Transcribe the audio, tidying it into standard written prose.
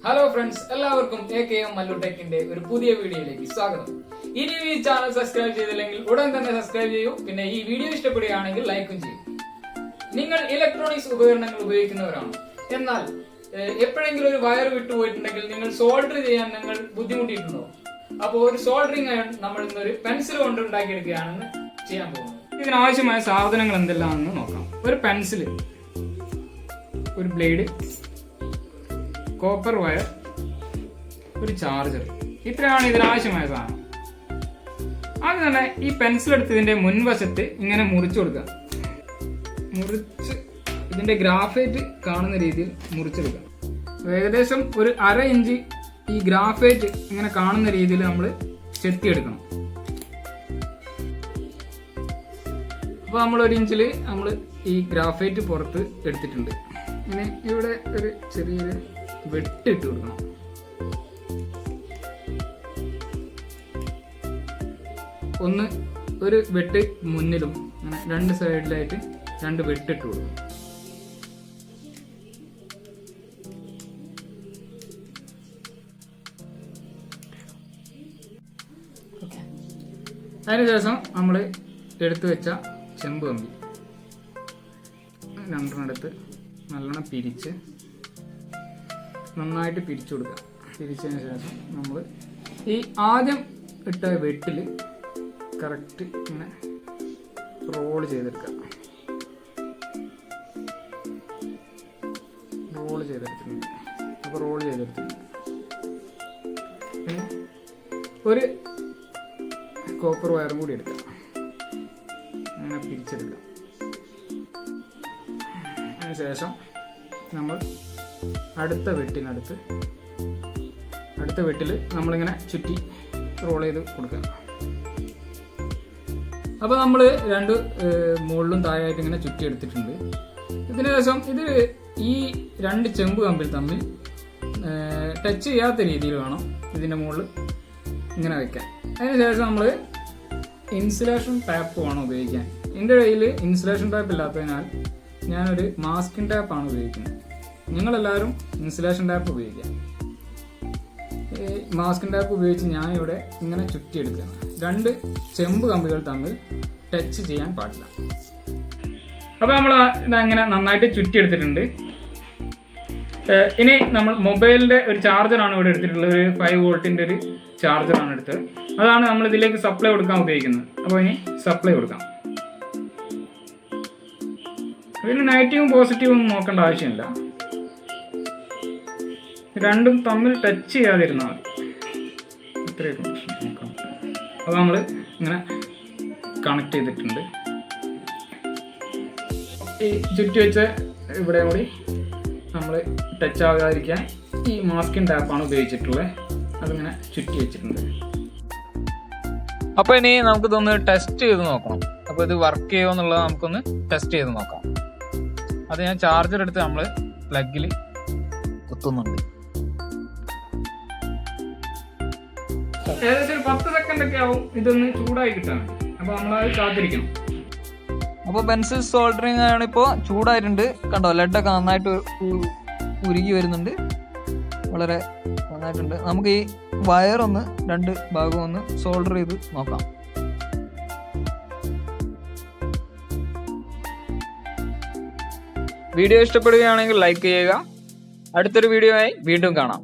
Hello friends, എല്ലാവർക്കും mallu ടെക്കിന്റെ ഒരു പുതിയ വീഡിയോയിലേക്ക് സ്വാഗതം. ഇനി ഈ ചാനൽ സബ്സ്ക്രൈബ് ചെയ്തില്ലെങ്കിൽ ഉടൻ തന്നെ സബ്സ്ക്രൈബ് ചെയ്യൂ. പിന്നെ ഈ വീഡിയോ ഇഷ്ടപ്പെടുകയാണെങ്കിൽ ലൈക്കും ചെയ്യൂ. നിങ്ങൾ ഇലക്ട്രോണിക്സ് ഉപകരണങ്ങൾ ഉപയോഗിക്കുന്നവരാണ്. എന്നാൽ എപ്പോഴെങ്കിലും ഒരു വയർ വിട്ടുപോയിട്ടുണ്ടെങ്കിൽ നിങ്ങൾ സോൾഡർ ചെയ്യാൻ നിങ്ങൾ ബുദ്ധിമുട്ടിയിട്ടുണ്ടോ? അപ്പോൾ ഒരു സോൾഡറിംഗ് അയൺ നമ്മൾ ഇന്നൊരു പെൻസിൽ കൊണ്ട് ഉണ്ടാക്കിയെടുക്കുകയാണെന്ന് ചെയ്യാൻ പോകുന്നത്. ഇതിനാവശ്യമായ സാധനങ്ങൾ എന്തെല്ലാമെന്ന് നോക്കാം. ഒരു പെൻസിൽ, ഒരു ബ്ലേഡ്, കോപ്പർ വയർ, ഒരു ചാർജർ, ഇത്രയാണ് ഇതിനാവശ്യമായ സാധനം. ആദ്യം തന്നെ ഈ പെൻസിൽ എടുത്ത് ഇതിന്റെ മുൻവശത്ത് ഇങ്ങനെ മുറിച്ചു കൊടുക്കുക. മുറിച്ച് ഇതിന്റെ ഗ്രാഫൈറ്റ് കാണുന്ന രീതിയിൽ മുറിച്ചെടുക്കുക. ഏകദേശം ഒരു 1/2 ഇഞ്ച് ഈ ഗ്രാഫൈറ്റ് ഇങ്ങനെ കാണുന്ന രീതിയിൽ നമ്മൾ ചെത്തിയെടുക്കണം. അപ്പോൾ നമ്മൾ 1 ഇഞ്ചിൽ നമ്മൾ ഈ ഗ്രാഫൈറ്റ് പുറത്ത് എടുത്തിട്ടുണ്ട്. ഇനി ഇവിടെ ഒരു ചെറിയൊരു വെട്ടിട്ട് കൊടുക്കണം. ഒരു വെട്ട് മുന്നിലും അങ്ങനെ 2 സൈഡിലായിട്ട് 2 വെട്ടിട്ട് കൊടുക്കണം. അതിനുശേഷം നമ്മൾ എടുത്തു വെച്ച ചെമ്പ് കമ്പി 2 എടുത്ത് നല്ലോണം പിരിച്ച് നന്നായിട്ട് പിരിച്ചു കൊടുക്കുക. പിരിച്ചതിന് ശേഷം നമ്മൾ ഈ ആദ്യം ഇട്ട വെട്ടിൽ കറക്റ്റ് ഇങ്ങനെ റോള് ചെയ്തെടുക്കുക. റോള് ചെയ്തെടുത്തിട്ടുണ്ട്. അപ്പോൾ റോള് ചെയ്തെടുത്തിട്ടുണ്ട്. പിന്നെ ഒരു കോപ്പർ വയറും കൂടി എടുക്കുക. അങ്ങനെ പിരിച്ചെടുക്കുക. അതിനുശേഷം നമ്മൾ അടുത്ത വെട്ടിൽ നമ്മളിങ്ങനെ ചുറ്റി റോൾ ചെയ്ത് കൊടുക്കുക. അപ്പോൾ നമ്മൾ 2 മുകളിലും താഴെയായിട്ട് ഇങ്ങനെ ചുറ്റി എടുത്തിട്ടുണ്ട്. ഇതിന് ശേഷം ഇത് ഈ 2 ചെമ്പ് കമ്പിൽ തമ്മിൽ ടച്ച് ചെയ്യാത്ത രീതിയിൽ വേണം ഇതിൻ്റെ മുകളിൽ ഇങ്ങനെ വയ്ക്കാൻ. അതിനുശേഷം നമ്മൾ ഇൻസുലേഷൻ ടാപ്പ് വേണം ഉപയോഗിക്കാൻ. എൻ്റെ കയ്യിൽ ഇൻസുലേഷൻ ടാപ്പ് ഇല്ലാത്തതിനാൽ ഞാനൊരു മാസ്കിംഗ് ടാപ്പാണ് ഉപയോഗിക്കുന്നത്. നിങ്ങളെല്ലാവരും ഇൻസുലേഷൻ ടാപ്പ് ഉപയോഗിക്കുക. ഈ മാസ്കിംഗ് ടാപ്പ് ഉപയോഗിച്ച് ഞാനിവിടെ ഇങ്ങനെ ചുറ്റിയെടുക്കുകയാണ്. 2 ചെമ്പ് കമ്പികൾ തമ്മിൽ ടച്ച് ചെയ്യാൻ പാടില്ല. അപ്പോൾ നമ്മൾ ഇതങ്ങനെ നന്നായിട്ട് ചുറ്റിയെടുത്തിട്ടുണ്ട്. ഇനി നമ്മൾ മൊബൈലിൻ്റെ ഒരു ചാർജറാണ് ഇവിടെ എടുത്തിട്ടുള്ളത്. ഒരു 5 വോൾട്ടിൻ്റെ ഒരു ചാർജറാണ് എടുത്തത്. അതാണ് നമ്മൾ ഇതിലേക്ക് സപ്ലൈ കൊടുക്കാൻ ഉപയോഗിക്കുന്നത്. അപ്പോൾ ഇനി സപ്ലൈ കൊടുക്കാം. ഇതിന് നെഗറ്റീവും പോസിറ്റീവും ഒന്നും നോക്കേണ്ട ആവശ്യമില്ല. 2ഉം തമ്മിൽ ടച്ച് ചെയ്യാതിരുന്നാൽ മതി. ഇത്രയൊക്കെ നോക്കാം. അപ്പോൾ നമ്മൾ ഇങ്ങനെ കണക്ട് ചെയ്തിട്ടുണ്ട്. ഈ ചുറ്റി വെച്ച ഇവിടെ കൂടി നമ്മൾ ടച്ച് ആകാതിരിക്കാൻ ഈ മാസ്കിംഗ് ടാപ്പാണ് ഉപയോഗിച്ചിട്ടുള്ളത്. അതിങ്ങനെ ചുറ്റി വെച്ചിട്ടുണ്ട്. അപ്പോൾ ഇനി നമുക്കിതൊന്ന് ടെസ്റ്റ് ചെയ്ത് നോക്കണം. അപ്പോൾ ഇത് വർക്ക് ചെയ്യുമോ എന്നുള്ളത് നമുക്കൊന്ന് ടെസ്റ്റ് ചെയ്ത് നോക്കാം. അത് ഞാൻ ചാർജർ എടുത്ത് നമ്മൾ പ്ലഗിൽ കുത്തുന്നുണ്ട്. ഏകദേശം ഒരു 10 സെക്കൻഡ് ഒക്കെ ആവും ഇതൊന്ന് ചൂടായി കിട്ടാൻ. അപ്പോൾ നമ്മളത് കാത്തിരിക്കണം. അപ്പോൾ പെൻസിൽ സോൾഡറിങ് ആണ് ഇപ്പോൾ ചൂടായിട്ടുണ്ട്. കണ്ടോ, ലെഡൊക്കെ നന്നായിട്ട് ഉരുകി വരുന്നുണ്ട്. വളരെ നന്നായിട്ടുണ്ട്. നമുക്ക് ഈ വയറൊന്ന് 2 ഭാഗം ഒന്ന് സോൾഡർ ചെയ്ത് നോക്കാം. വീഡിയോ ഇഷ്ടപ്പെടുകയാണെങ്കിൽ ലൈക്ക് ചെയ്യുക. അടുത്തൊരു വീഡിയോ ആയി വീണ്ടും കാണാം.